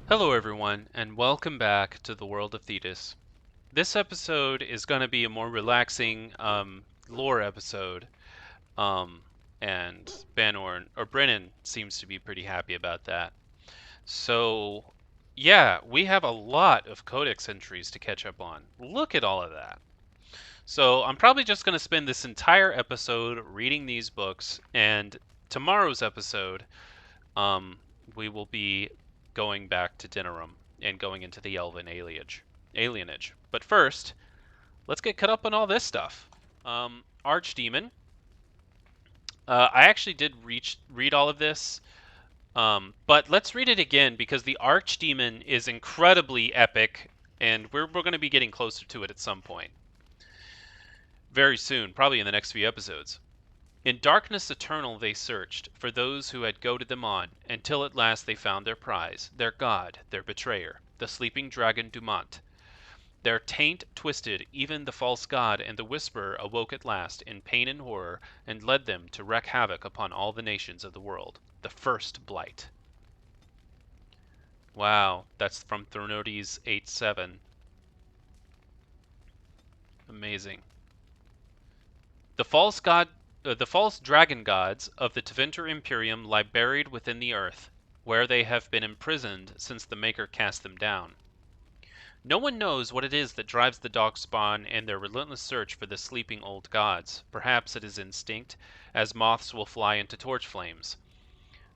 Hello everyone, and welcome back to the world of Thetis. This episode is going to be a more relaxing lore episode, um, and Brennan seems to be pretty happy about that. So, yeah, we have a lot of Codex entries to catch up on. Look at all of that. So, I'm probably just going to spend this entire episode reading these books, and tomorrow's episode, um, we will be going back to Dinnerum and going into the Elven alienage. But first, let's get caught up on all this stuff. Archdemon. I actually did read all of this, but let's read it again because the Archdemon is incredibly epic, and we're going to be getting closer to it at some point. Very soon, probably in the next few episodes. In darkness eternal they searched for those who had goaded them on, until at last they found their prize, their god, their betrayer, the sleeping dragon Dumont. Their taint twisted even the false god, and the Whisperer awoke at last in pain and horror, and led them to wreak havoc upon all the nations of the world. The first blight. Wow, that's from Thronodes 8-7. Amazing. The false dragon gods of the Tevinter Imperium lie buried within the earth, where they have been imprisoned since the Maker cast them down. No one knows what it is that drives the Darkspawn in their relentless search for the sleeping old gods. Perhaps it is instinct, as moths will fly into torch flames.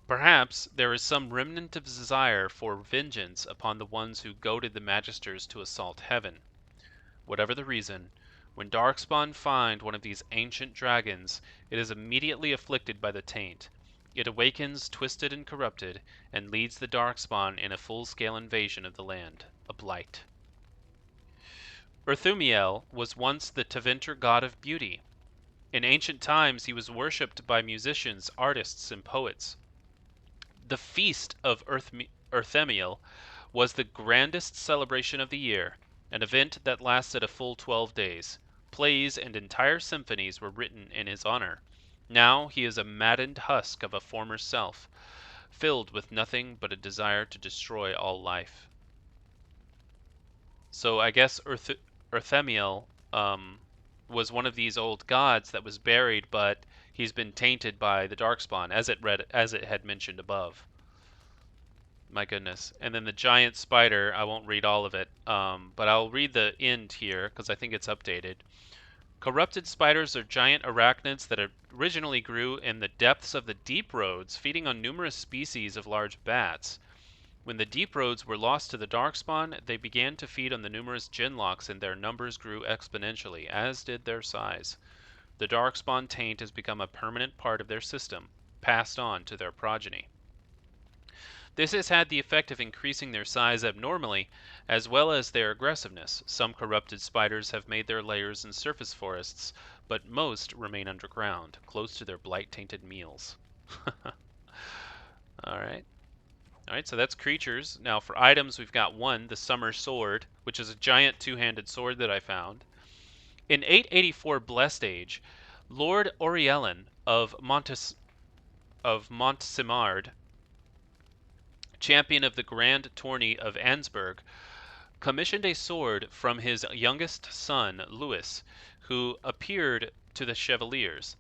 Perhaps there is some remnant of desire for vengeance upon the ones who goaded the Magisters to assault heaven. Whatever the reason, when Darkspawn find one of these ancient dragons, it is immediately afflicted by the taint. It awakens twisted and corrupted, and leads the Darkspawn in a full-scale invasion of the land, a blight. Urthumiel was once the Tevinter god of beauty. In ancient times he was worshipped by musicians, artists, and poets. The feast of Urthemiel was the grandest celebration of the year, an event that lasted a full 12 days. Plays and entire symphonies were written in his honor. Now he is a maddened husk of a former self, filled with nothing but a desire to destroy all life. So I guess Urthemiel was one of these old gods that was buried, but he's been tainted by the Darkspawn, as it had mentioned above. My goodness. And then the giant spider, I won't read all of it, but I'll read the end here because I think it's updated. Corrupted spiders are giant arachnids that originally grew in the depths of the deep roads, feeding on numerous species of large bats. When the deep roads were lost to the Darkspawn, they began to feed on the numerous genlocks, and their numbers grew exponentially, as did their size. The Darkspawn taint has become a permanent part of their system, passed on to their progeny. This has had the effect of increasing their size abnormally, as well as their aggressiveness. Some corrupted spiders have made their lairs in surface forests, but most remain underground, close to their blight-tainted meals. Alright. Alright, so that's creatures. Now for items, we've got one, the Summer Sword, which is a giant two-handed sword that I found. In 884 Blessed Age, Lord Auriellan of Montsimard, champion of the Grand Tourney of Ansburg, commissioned a sword from his youngest son, Louis, who appeared to the Chevaliers.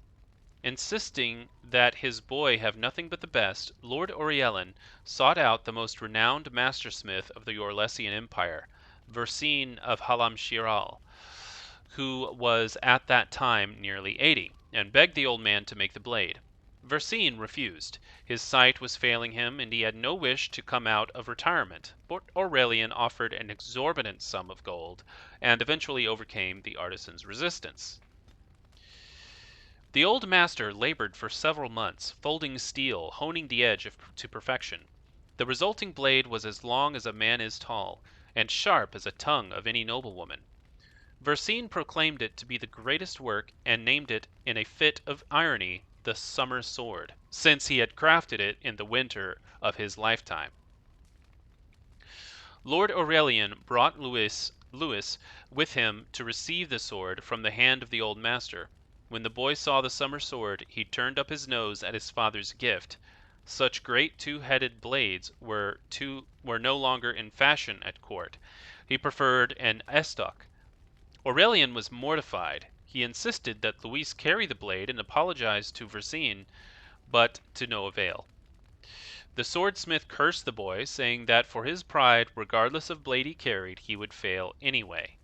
Insisting that his boy have nothing but the best, Lord Auriellan sought out the most renowned mastersmith of the Orlesian Empire, Versine of Halamshiral, who was at that time nearly 80, and begged the old man to make the blade. Versine refused. His sight was failing him, and he had no wish to come out of retirement, but Aurelian offered an exorbitant sum of gold, and eventually overcame the artisan's resistance. The old master labored for several months, folding steel, honing the edge to perfection. The resulting blade was as long as a man is tall, and sharp as a tongue of any noblewoman. Versine proclaimed it to be the greatest work, and named it, in a fit of irony, the Summer Sword, since he had crafted it in the winter of his lifetime. Lord Aurelian brought Louis with him to receive the sword from the hand of the old master. When the boy saw the Summer Sword, he turned up his nose at his father's gift. Such great two-headed blades were no longer in fashion at court. He preferred an estoc. Aurelian was mortified. He insisted that Louis carry the blade and apologized to Versine, but to no avail. The swordsmith cursed the boy, saying that for his pride, regardless of blade he carried, he would fail anyway.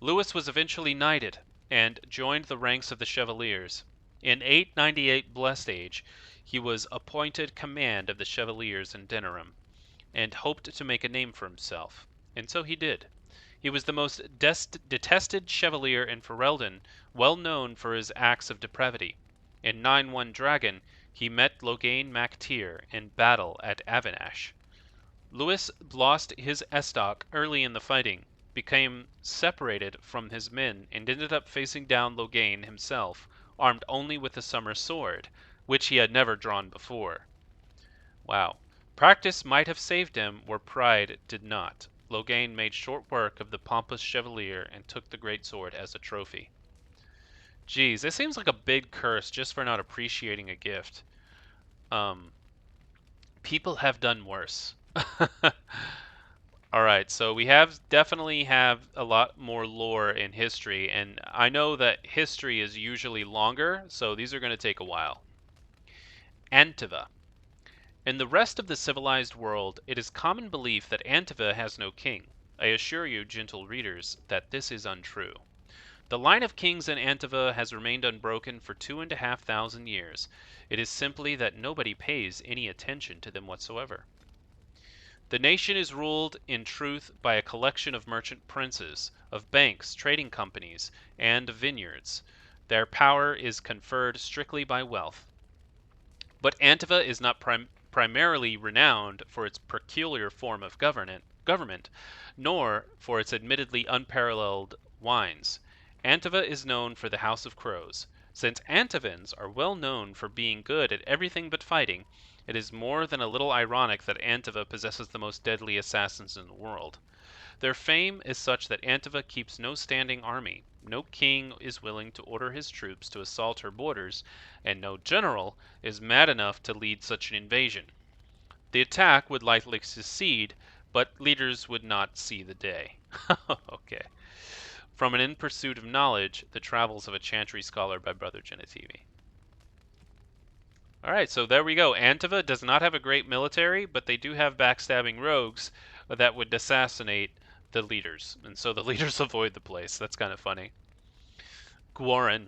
Louis was eventually knighted and joined the ranks of the Chevaliers. In 898 Blessed Age, he was appointed command of the Chevaliers in Denerim, and hoped to make a name for himself. And so he did. He was the most detested Chevalier in Ferelden, well known for his acts of depravity. In 9-1 Dragon, he met Loghain mac Tyr in battle at Avinash. Louis lost his estoc early in the fighting, became separated from his men, and ended up facing down Loghain himself, armed only with a summer sword, which he had never drawn before. Wow. Practice might have saved him where pride did not. Loghain made short work of the pompous Chevalier and took the great sword as a trophy. Geez, this seems like a big curse just for not appreciating a gift. People have done worse. Alright, so we definitely have a lot more lore in history, and I know that history is usually longer, so these are going to take a while. Antiva. In the rest of the civilized world, it is common belief that Antiva has no king. I assure you, gentle readers, that this is untrue. The line of kings in Antiva has remained unbroken for 2,500 years. It is simply that nobody pays any attention to them whatsoever. The nation is ruled, in truth, by a collection of merchant princes, of banks, trading companies, and of vineyards. Their power is conferred strictly by wealth. But Antiva is not primarily renowned for its peculiar form of government, nor for its admittedly unparalleled wines. Antiva is known for the House of Crows. Since Antivans are well known for being good at everything but fighting, it is more than a little ironic that Antiva possesses the most deadly assassins in the world. Their fame is such that Antiva keeps no standing army. No king is willing to order his troops to assault her borders, and no general is mad enough to lead such an invasion. The attack would likely succeed, but leaders would not see the day. Okay. From an In Pursuit of Knowledge, The Travels of a Chantry Scholar by Brother Genetivi. Alright, so there we go. Antiva does not have a great military, but they do have backstabbing rogues that would assassinate the leaders. And so the leaders avoid the place. That's kind of funny. Gwaren.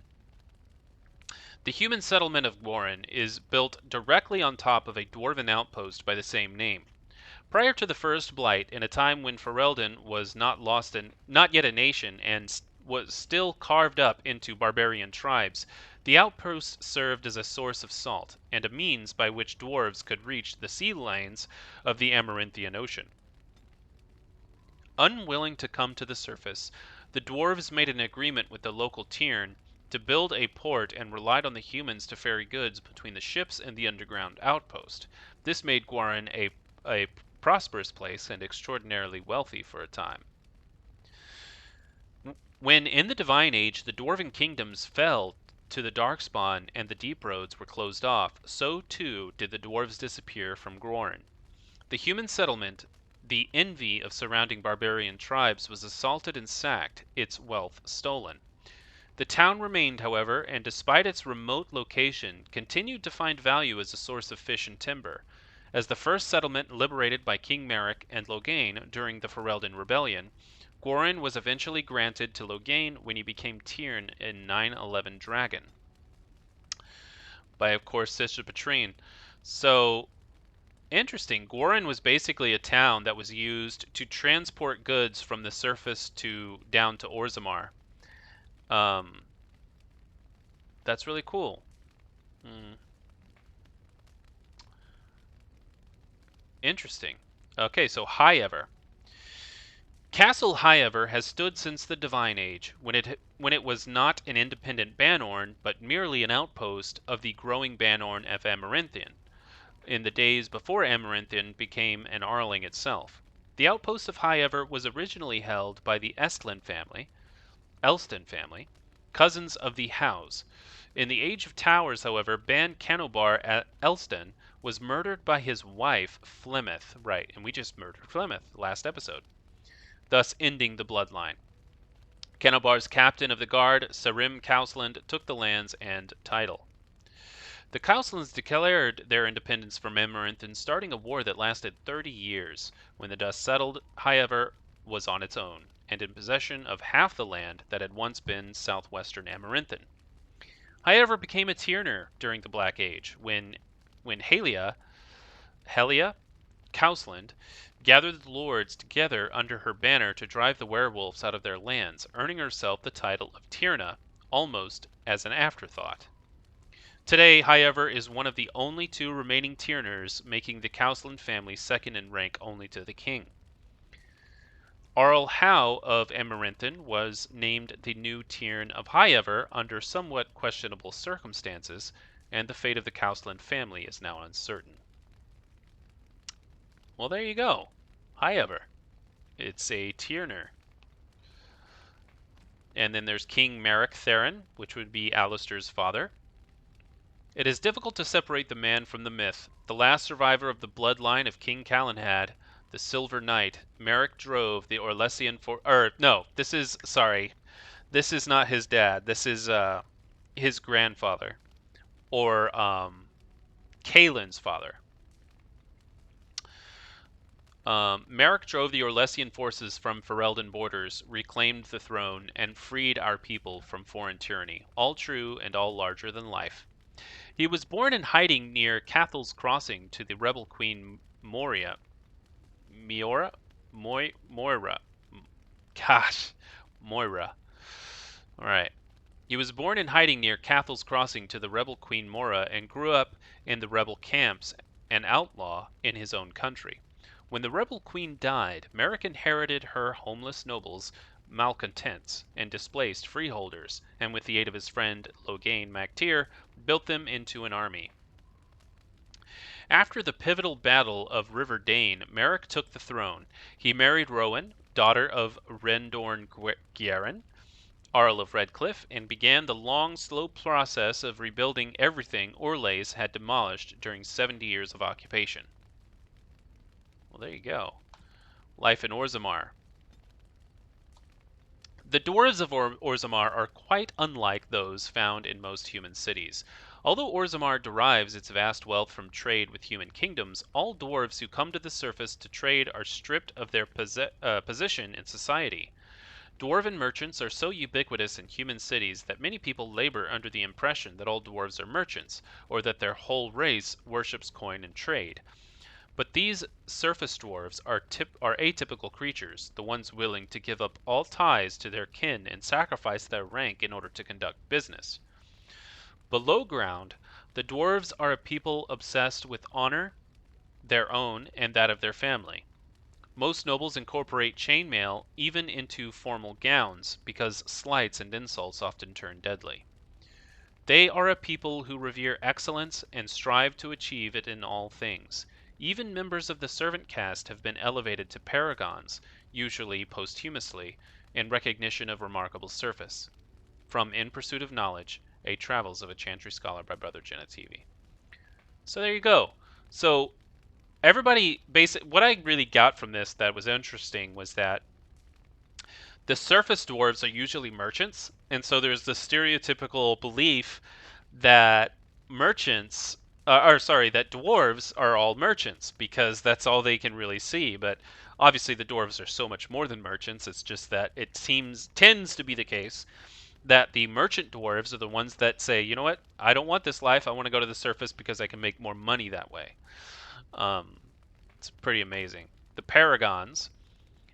The human settlement of Gwaren is built directly on top of a dwarven outpost by the same name. Prior to the First Blight, in a time when Ferelden was not yet a nation and was still carved up into barbarian tribes, the outpost served as a source of salt and a means by which dwarves could reach the sea lanes of the Amaranthian Ocean. Unwilling to come to the surface, the dwarves made an agreement with the local Theirin to build a port and relied on the humans to ferry goods between the ships and the underground outpost. This made Gwaren a prosperous place and extraordinarily wealthy for a time. When in the Divine Age the dwarven kingdoms fell to the Darkspawn and the deep roads were closed off, so too did the dwarves disappear from Gwaren. The human settlement, the envy of surrounding barbarian tribes, was assaulted and sacked, its wealth stolen. The town remained, however, and despite its remote location, continued to find value as a source of fish and timber. As the first settlement liberated by King Maric and Loghain during the Ferelden Rebellion, Gwaren was eventually granted to Loghain when he became Theirin in 911 Dragon. By, of course, Sister Patrine. So, interesting. Gwaren was basically a town that was used to transport goods from the surface down to Orzammar. That's really cool. Interesting. Okay, so Highever. Castle Highever has stood since the Divine Age, when it was not an independent Bannorn, but merely an outpost of the growing Bannorn of Amaranthian, in the days before Amaranthian became an Arling itself. The outpost of Highever was originally held by the Elston family, cousins of the Howes. In the Age of Towers, however, Bann Canobar at Elston was murdered by his wife, Flemeth. Right, and we just murdered Flemeth last episode, thus ending the bloodline. Canobar's captain of the guard, Sarim Cousland, took the lands and title. The Couslands declared their independence from Amaranthin, starting a war that lasted 30 years. When the dust settled, Highever was on its own, and in possession of half the land that had once been southwestern Amaranthin. Highever became a Tyrner during the Black Age, when Helia Cousland gathered the lords together under her banner to drive the werewolves out of their lands, earning herself the title of Tyrna almost as an afterthought. Today, Highever is one of the only two remaining Tyrners, making the Cousland family second in rank only to the king. Arl Howe of Amaranthin was named the new Tyrn of Highever under somewhat questionable circumstances, and the fate of the Cousland family is now uncertain. Well, there you go. Highever. It's a Tyrner. And then there's King Maric Theirin, which would be Alistair's father. It is difficult to separate the man from the myth. The last survivor of the bloodline of King Calenhad, the Silver Knight, Maric drove the Orlesian this is not his dad. This is his grandfather, or Kaelin's father. Maric drove the Orlesian forces from Ferelden borders, reclaimed the throne, and freed our people from foreign tyranny, all true and all larger than life. He was born in hiding near Cathal's Crossing to the rebel queen Moira. Alright. He was born in hiding near Cathal's Crossing to the rebel queen Moira and grew up in the rebel camps, an outlaw in his own country. When the rebel queen died, Maric inherited her homeless nobles, malcontents, and displaced freeholders, and with the aid of his friend Logain MacTyr, built them into an army. After the pivotal battle of River Dane, Maric took the throne. He married Rowan, daughter of Rendon Guerrin, Arl of Redcliffe, and began the long, slow process of rebuilding everything Orlais had demolished during 70 years of occupation. Well, there you go. Life in Orzammar. The dwarves of Orzammar are quite unlike those found in most human cities. Although Orzammar derives its vast wealth from trade with human kingdoms, all dwarves who come to the surface to trade are stripped of their position in society. Dwarven merchants are so ubiquitous in human cities that many people labor under the impression that all dwarves are merchants, or that their whole race worships coin and trade. But these surface dwarves are atypical creatures, the ones willing to give up all ties to their kin and sacrifice their rank in order to conduct business. Below ground, the dwarves are a people obsessed with honor, their own and that of their family. Most nobles incorporate chainmail even into formal gowns, because slights and insults often turn deadly. They are a people who revere excellence and strive to achieve it in all things. Even members of the servant caste have been elevated to Paragons, usually posthumously, in recognition of remarkable service. From In Pursuit of Knowledge, A Travels of a Chantry Scholar by Brother Genetivi. So there you go. So everybody, what I really got from this that was interesting was that the surface dwarves are usually merchants, and so there's the stereotypical belief that that dwarves are all merchants because that's all they can really see. But obviously, the dwarves are so much more than merchants. It's just that it tends to be the case that the merchant dwarves are the ones that say, you know what, I don't want this life. I want to go to the surface because I can make more money that way. It's pretty amazing. The Paragons.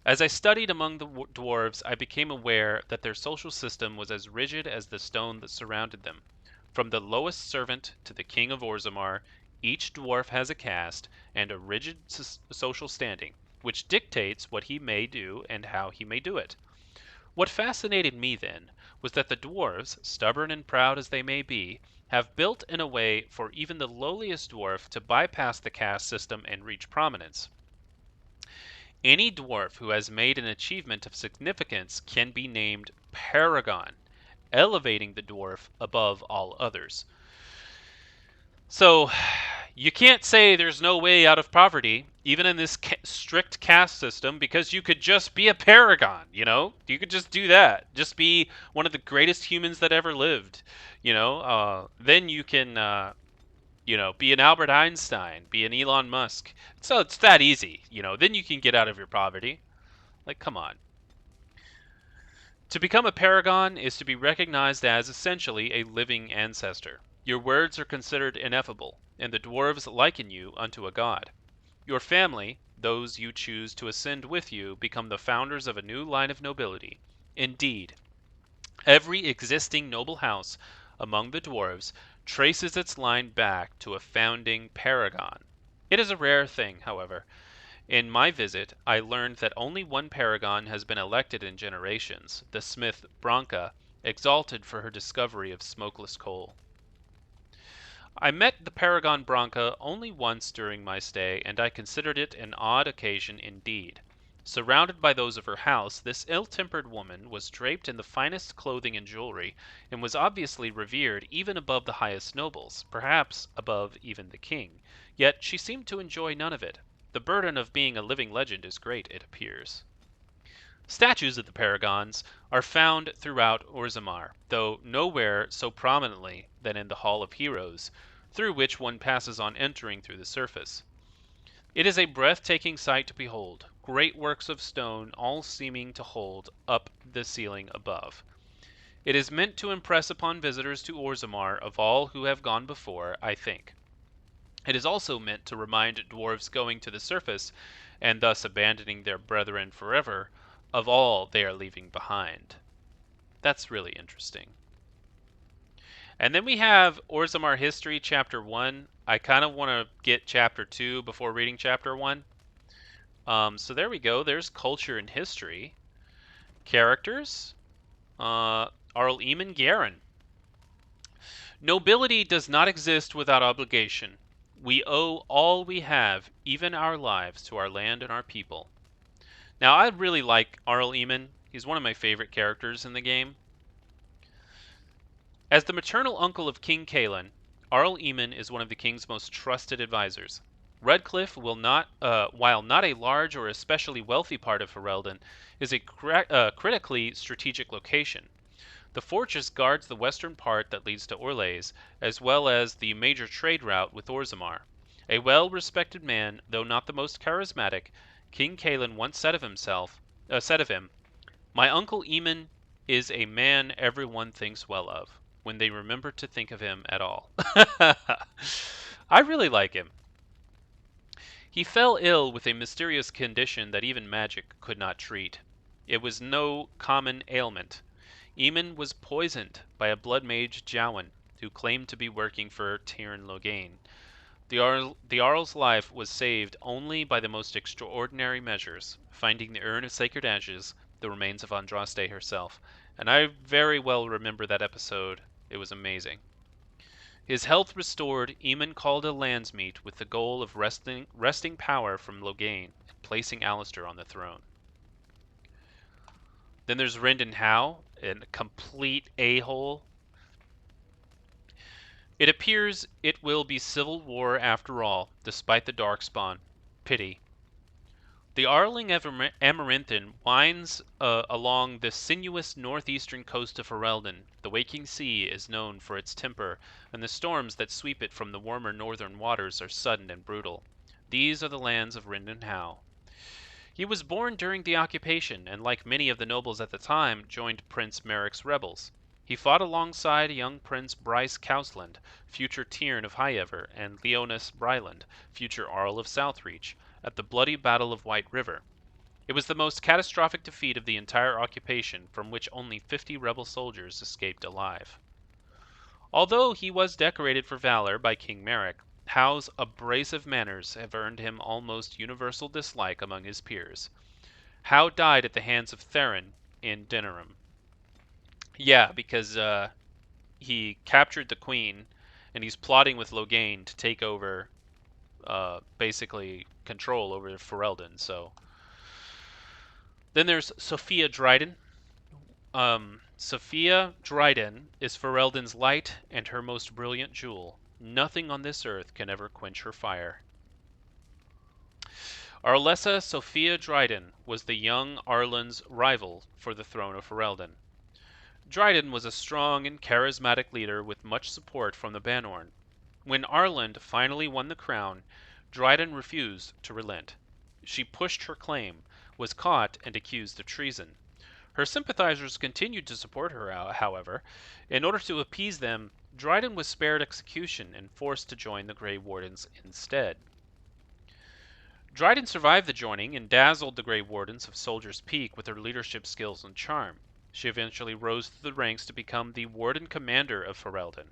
As I studied among the dwarves, I became aware that their social system was as rigid as the stone that surrounded them. From the lowest servant to the king of Orzammar, each dwarf has a caste and a rigid social standing, which dictates what he may do and how he may do it. What fascinated me then was that the dwarves, stubborn and proud as they may be, have built in a way for even the lowliest dwarf to bypass the caste system and reach prominence. Any dwarf who has made an achievement of significance can be named Paragon, elevating the dwarf above all others. So, you can't say there's no way out of poverty, even in this strict caste system, because you could just be a paragon, you know? You could just do that. Just be one of the greatest humans that ever lived, you know? Then you can, be an Albert Einstein, be an Elon Musk. So it's that easy, you know? Then you can get out of your poverty. Like, come on. To become a paragon is to be recognized as essentially a living ancestor. Your words are considered ineffable, and the dwarves liken you unto a god. Your family, those you choose to ascend with you, become the founders of a new line of nobility. Indeed, every existing noble house among the dwarves traces its line back to a founding paragon. It is a rare thing, however. In my visit, I learned that only one paragon has been elected in generations, the smith Branca, exalted for her discovery of smokeless coal. I met the paragon Branca only once during my stay, and I considered it an odd occasion indeed. Surrounded by those of her house, this ill-tempered woman was draped in the finest clothing and jewelry, and was obviously revered even above the highest nobles, perhaps above even the king. Yet she seemed to enjoy none of it. The burden of being a living legend is great, it appears. Statues of the Paragons are found throughout Orzammar, though nowhere so prominently than in the Hall of Heroes, through which one passes on entering through the surface. It is a breathtaking sight to behold, great works of stone all seeming to hold up the ceiling above. It is meant to impress upon visitors to Orzammar of all who have gone before, I think. It is also meant to remind dwarves going to the surface, and thus abandoning their brethren forever, of all they are leaving behind. That's really interesting. And then we have Orzammar History, Chapter 1. I kind of want to get Chapter 2 before reading Chapter 1. So there we go. There's Culture and History. Characters. Eamon Guerrin. Nobility does not exist without obligation. We owe all we have, even our lives, to our land and our people. Now, I really like Eamon. He's one of my favorite characters in the game. As the maternal uncle of King Cailan, Eamon is one of the king's most trusted advisors. Redcliffe, while not a large or especially wealthy part of Ferelden, is a critically strategic location. The fortress guards the western part that leads to Orlais, as well as the major trade route with Orzammar. A well-respected man, though not the most charismatic, King Cailan once said of him, "My uncle Eamon is a man everyone thinks well of, when they remember to think of him at all." I really like him. He fell ill with a mysterious condition that even magic could not treat. It was no common ailment. Eamon was poisoned by a blood mage Jowan, who claimed to be working for Theirin Loghain. The Jarl's life was saved only by the most extraordinary measures, finding the urn of sacred ashes, the remains of Andraste herself, and I very well remember that episode. It was amazing. His health restored, Eamon called a landsmeet with the goal of wresting power from Loghain and placing Alistair on the throne. Then there's Rendon Howe, a complete a-hole. It appears it will be civil war after all, despite the Darkspawn. Pity. The Arling Amaranthin winds along the sinuous northeastern coast of Ferelden. The waking sea is known for its temper, and the storms that sweep it from the warmer northern waters are sudden and brutal. These are the lands of Rendon Howe. He was born during the occupation, and like many of the nobles at the time, joined Prince Maric's rebels. He fought alongside young Prince Bryce Cousland, future Tyrn of Highever, and Leonis Bryland, future Arl of Southreach, at the bloody Battle of White River. It was the most catastrophic defeat of the entire occupation, from which only 50 rebel soldiers escaped alive. Although he was decorated for valor by King Maric, Howe's abrasive manners have earned him almost universal dislike among his peers. Howe died at the hands of Theirin in Denerim. Yeah, because he captured the queen, and he's plotting with Loghain to take over, basically control over Ferelden. So then there's Sophia Dryden. Sophia Dryden is Ferelden's light and her most brilliant jewel. Nothing on this earth can ever quench her fire. Arlessa Sophia Dryden was the young Arlen's rival for the throne of Ferelden. Dryden was a strong and charismatic leader with much support from the Bann. When Arlen finally won the crown, Dryden refused to relent. She pushed her claim, was caught, and accused of treason. Her sympathizers continued to support her, however. In order to appease them, Dryden was spared execution and forced to join the Grey Wardens instead. Dryden survived the joining and dazzled the Grey Wardens of Soldier's Peak with her leadership skills and charm. She eventually rose through the ranks to become the Warden Commander of Ferelden.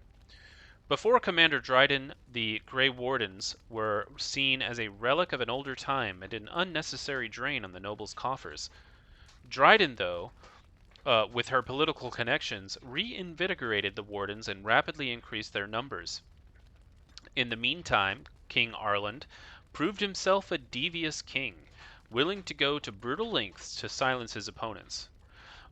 Before Commander Dryden, the Grey Wardens were seen as a relic of an older time and an unnecessary drain on the nobles' coffers. Dryden, though, with her political connections, reinvigorated the Wardens and rapidly increased their numbers. In the meantime, King Arlen proved himself a devious king, willing to go to brutal lengths to silence his opponents.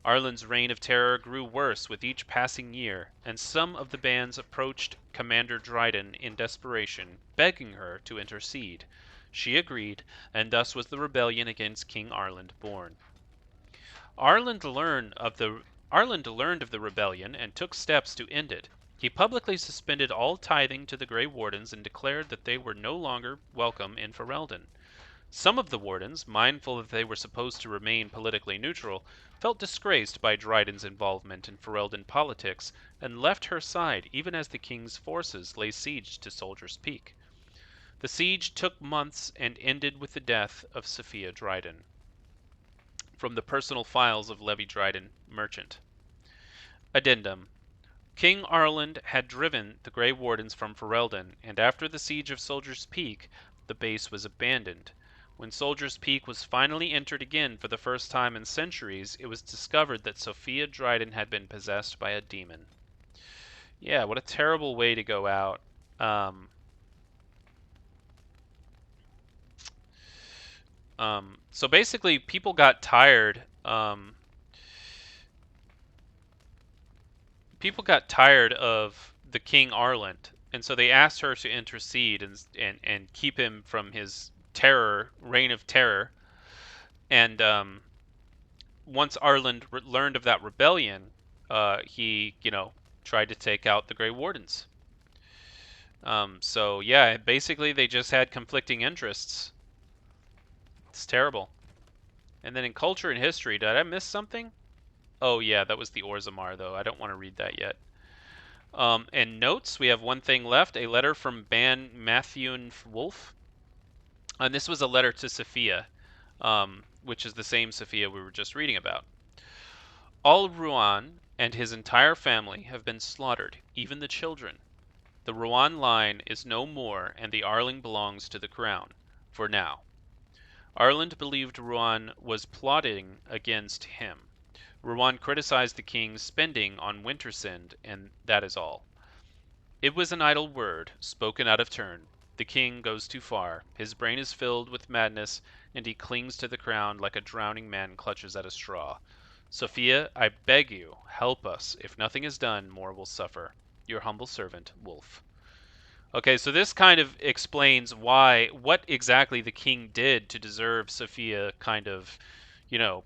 Arlen's reign of terror grew worse with each passing year, and some of the bands approached Commander Dryden in desperation, begging her to intercede. She agreed, and thus was the rebellion against King Arlen born. Arlen learned of the rebellion and took steps to end it. He publicly suspended all tithing to the Grey Wardens and declared that they were no longer welcome in Ferelden. Some of the Wardens, mindful that they were supposed to remain politically neutral, felt disgraced by Dryden's involvement in Ferelden politics and left her side even as the king's forces lay siege to Soldier's Peak. The siege took months and ended with the death of Sophia Dryden. From the personal files of Levi Dryden, merchant. Addendum. King Arlen had driven the Grey Wardens from Ferelden, and after the siege of Soldier's Peak, the base was abandoned. When Soldier's Peak was finally entered again for the first time in centuries, it was discovered that Sophia Dryden had been possessed by a demon. Yeah, what a terrible way to go out. So basically, people got tired. People got tired of the King Arlen, and so they asked her to intercede and keep him from his reign of terror. And once Arlen learned of that rebellion, he, tried to take out the Grey Wardens. So yeah, basically they just had conflicting interests. It's terrible. And then in culture and history, did I miss something? Oh yeah, that was the Orzammar, though. I don't want to read that yet. And notes, we have one thing left, a letter from Bann Mathuin Wulff. And this was a letter to Sophia, which is the same Sophia we were just reading about. All Ruan and his entire family have been slaughtered, even the children. The Ruan line is no more, and the Arling belongs to the crown, for now. Arlen believed Ruan was plotting against him. Ruan criticized the king's spending on Wintersend, and that is all. It was an idle word, spoken out of turn. The king goes too far. His brain is filled with madness, and he clings to the crown like a drowning man clutches at a straw. Sophia, I beg you, help us. If nothing is done, more will suffer. Your humble servant, Wulff. Okay, so this kind of explains what exactly the king did to deserve Sophia kind of,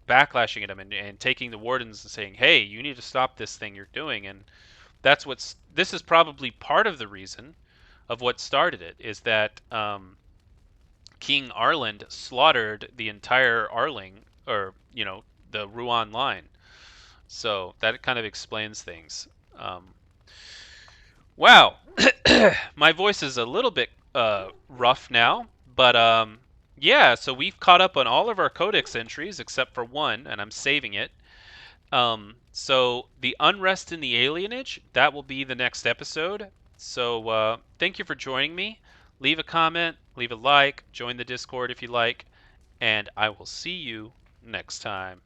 backlashing at him and taking the wardens and saying, hey, you need to stop this thing you're doing. And this is probably part of the reason of what started it, is that King Arlen slaughtered the entire Arling, or, the Ruan line. So that kind of explains things. Wow. My voice is a little bit rough now, but yeah, so we've caught up on all of our Codex entries except for one, and I'm saving it. So the Unrest in the Alienage, that will be the next episode. So thank you for joining me. Leave a comment, leave a like, join the Discord if you like, and I will see you next time.